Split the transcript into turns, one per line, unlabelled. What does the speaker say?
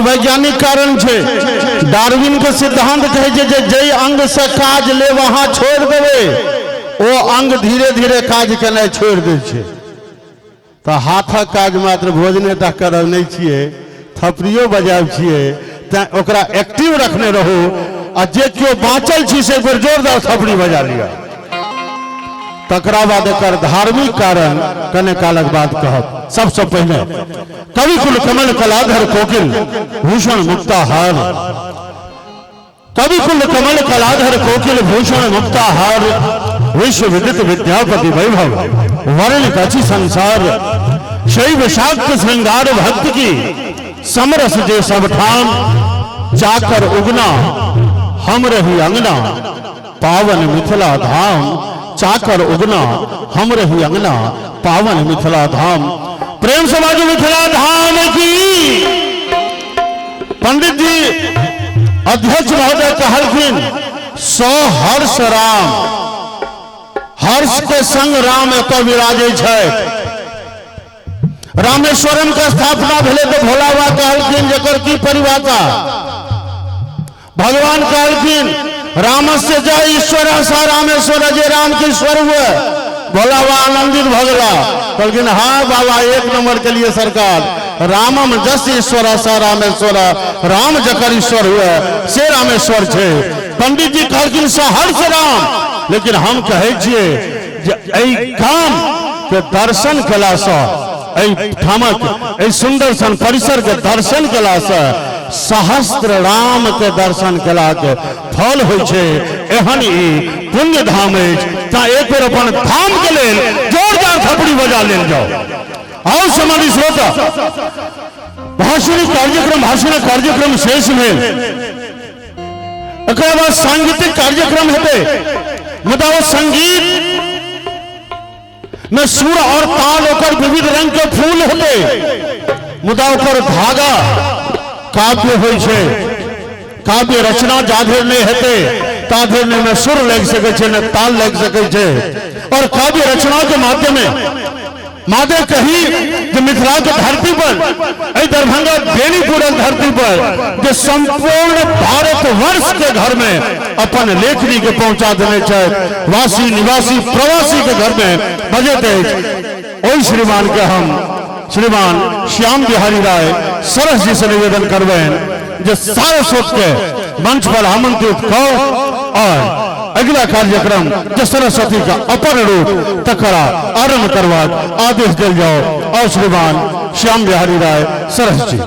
वैज्ञानिक कारण छे। डार्विन के सिद्धांत कहे जे जई अंग से काज ले वहां छोड़ देवे वो अंग धीरे धीरे काज करना छोड़ दे छे। तो हाथक काज मात्र भोजने तक करब नहीं छिए, थपड़ियो बजाब छिए, ओकरा एक्टिव रखने रहो। आ जे क्यों बाँचल छी से जोरदार थपड़ी बजा लिया। तकरा बाद एकर धार्मिक कारण कने कालक बाद कहब। सबसे पहले कवि कुल कमल कलाधर कोकिल भूषण मुक्ताहार, कवि कुल कमल कलाधर कोकिल भूषण मुक्ताहार, विश्व विदित विद्यापति वैभव वर्ण कछि संसार, शैव शाक्त श्रृंगार भक्त की समरस जे सब ठाम, जाकर उगना हम रही अंगना पावन मिथिला धाम, चाकर उगना हम रही अंगना पावन मिथिला धाम। प्रेम से बाजू मिथिला धाम की। पंडित जी अध्यक्ष महोदय कहलखिन 100 हर्ष राम, हर्ष के संग राम एत विराजे छै। रामेश्वरम का स्थापना भेले तो भोला बाबा कहलखिन जकर की परिभाषा। भगवान कहलखिन रामस्य जय ईश्वर सा रामेश्वर, जे राम के ईश्वर हुए। भोला बाबा आनंदित भगला कहलखिन हाँ बाबा 1 नंबर के लिए सरकार। रामम जस ईश्वर सा रामेश्वर, राम जकर ईश्वर हुए से रामेश्वर छे। पंडित जी कहलखिन सहर्ष राम, लेकिन हम कहे छिए जे काम के दर्शन कला से ठामक सुंदर सन परिसर के दर्शन कला से सहस्त्र राम के दर्शन कला के फल होइ छे। एहन ई पुण्य धाम ता एक बेर अपन धाम के लेल जोरदार थपड़ी बजा लेल जाओ। आओ समाधि श्रोता, भाषण कार्यक्रम शेष में एक बाद सांगीतिक कार्यक्रम हेते। मुदा संगीत में सुर और ताल ओकर विविध रंग के फूल होते, मुदा ओकर धागा काव्य होइ छे। काव्य रचना जाधेर नहीं हेते ताधेर में सुर लग सके छे न ताल लग सके छे। और काव्य रचना के माध्यम में मादे कही जो मिथिला के धरती पर दरभंगा बेनीपुर धरती पर जो संपूर्ण भारत वर्ष के घर में अपन लेखनी के पहुंचा देने चाहे वासी निवासी प्रवासी के घर में बजते ओई श्रीमान के हम श्रीमान श्याम बिहारी राय सरस जी से निवेदन करवें जो सारस्वत के मंच पर आमंत्रित करो और अगला कार्यक्रम जो सरस्वती का अपर रूप तकरा आरंभ करवा आदेश दिल जाओ। और श्रीमान श्याम बिहारी राय सरस जी।